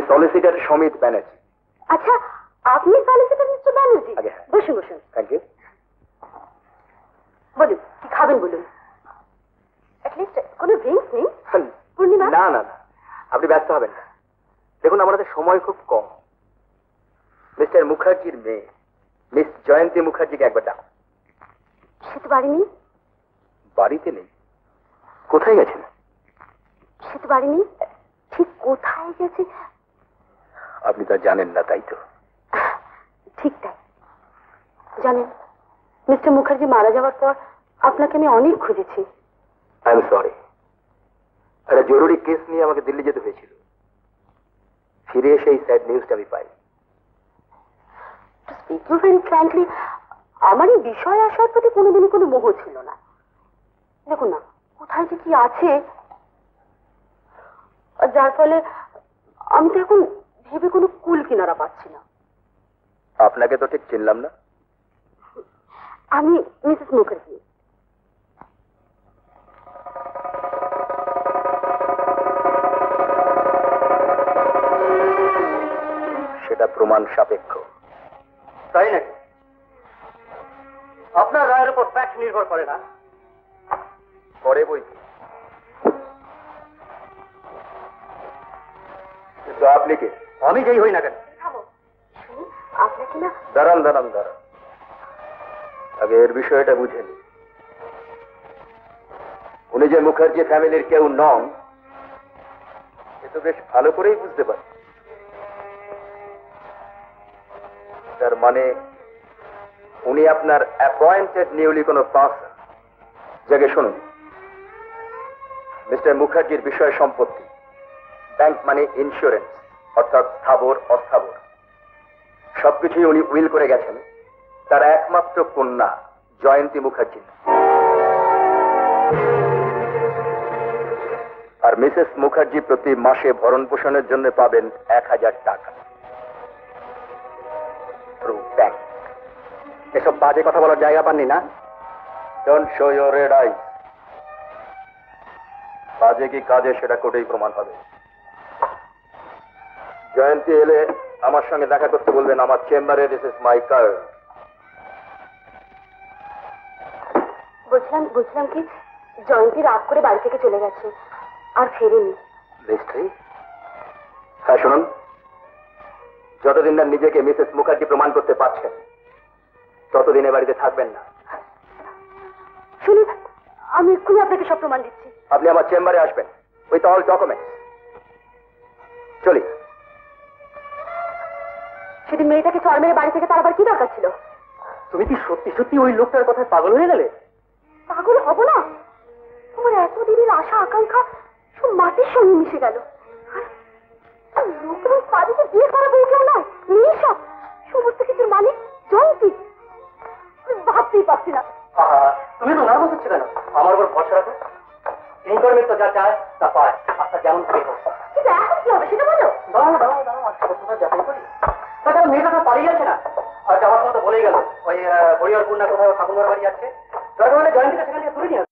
Solicitor Samit Banerjee. আচ্ছা, আপনি solicitor mister Banerjee? বসুন বসুন। Thank you. বলুন, কি খাবেন বলুন। অ্যাটলিস্ট কোনো ড্রিঙ্কস নেই? পূর্ণিমা, না না না, আপনি ব্যস্ত হবেন না। দেখুন, আমাদের সময় খুব কম। মিস্টার মুখার্জির মেয়ে মিস জয়ন্তী মুখার্জিকে একবার ডাক। সে তো বাড়ি নেই। বাড়িতে নেই? কোথায় গেছেন? সে তো বাড়ি নেই, ঠিক কোথায় গেছে আপনি তা জানেন না, তাই তো? ঠিক তাই। জানেন, মিস্টার মুখার্জি মারা যাওয়ার পর আপনাকে আমি অনেক খুঁজেছি। আই এম সরি, একটা জরুরি কেস নিয়ে আমাকে দিল্লি যেতে হয়েছিল। ফিরে এসে এই স্যাড নিউজটা আমি পাই। ফ্র্যাঙ্কলি, আমার এই বিষয় আসার প্রতি কোনোদিনই কোনো মোহ ছিল না। দেখুন না, কোথায় যে কি আছে, যার ফলে আমি তো এখন ভেবে কোনো কুল কিনারা পাচ্ছি না। আপনাকে তো ঠিক চিনলাম না। আমি মিসেস মুখার্জি। সেটা প্রমাণ সাপেক্ষ। তাই নাকি? আপনার রায়ের উপর ফ্যাক্ট নির্ভর করে না? করে বই কি, কিন্তু আপনি কে? আমি যেই হই না কেন। আপনাকে না, দাঁড়ান দাঁড়ান দাঁড়ান, আগে এর বিষয়টা বুঝেন। উনি যে মুখার্জি ফ্যামিলির কেউ নন, এ তো বেশ ভালো করেই বুঝতে পারি। তার মানে উনি আপনার অ্যাপয়েন্টেড নিউলি কোনো পার্সন। যাকে শুনুন, মিস্টার মুখার্জির বিষয় সম্পত্তি, ব্যাংক মানি, ইন্স্যুরেন্স, অর্থাৎ স্থাবর অস্থাবর সবকিছুই উনি উইল করে গেছেন তার একমাত্র কন্যা জয়ন্তী মুখার্জি। আর মিসেস মুখার্জি প্রতি মাসে ভরণ পোষণের জন্য পাবেন 1000 টাকা থ্রু ব্যাংক। এসব বাজে কথা বলার জায়গা পাননি না? ডোন্ট শো ইউর রেড আইজ। কাজে কি কাজে সেটা কোর্টেই প্রমাণ হবে। জয়ন্তী এলে আমার সঙ্গে দেখা করতে বলবেন আমার চেম্বারে। দিস ইজ মাই কার। বলছিলাম কি, জয়ন্তী রাগ করে বাড়ি থেকে চলে গেছে, আর ফেরেনি। নিশ্চয়ই। হ্যাঁ শুনুন, যতদিন না নিজেকে মিসেস মুখার্জি প্রমাণ করতে পারছেন ততদিন এ বাড়িতে থাকবেন না। শুনুন, আমি এক্ষুনি আপনাকে সব প্রমাণ দিচ্ছি। আপনি আমার চেম্বারে আসবেন উইথ অল ডকুমেন্টস। চলি। সেদিন মেয়েটাকে চর মেরে বাড়ি থেকে তার আবার কি দরকার ছিল? তুমি কি সত্যি সত্যি ওই লোকটার কথায় পাগল হয়ে গেলে? পাগল হব না? তোমার এতদিনের আশা আকাঙ্ক্ষা সব মাটির সঙ্গে মিশে গেল। আর লোকের বাড়িতে বিয়ে করা বলছিলাম না, মেয়ে সব সমস্ত কিছুর মালিক জয়ন্তী। ভাবতেই পারছি না। তুমি তো নার্ভাস হচ্ছে কেন? আমার উপর ভরসা রাখো। ইনকর্মেন্ট তো যা চায় তা পায়। আপনার যেমন বিয়ে হোক। কিন্তু এখন কি হবে সেটা বলো। দাঁড়াও দাঁড়াও দাঁড়াও, আজ সত্যটা যাচাই করি। তাছাড়া মেয়েটা তো পালিয়ে যাচ্ছে না, আর যাওয়ার সময় তো বলেই গেল ওই হরিহরপুর না কোথাও ঠাকুমার বাড়ি যাচ্ছে। দরকার হলে জয়ন্তীকে সেখান থেকে তুলে নিয়ে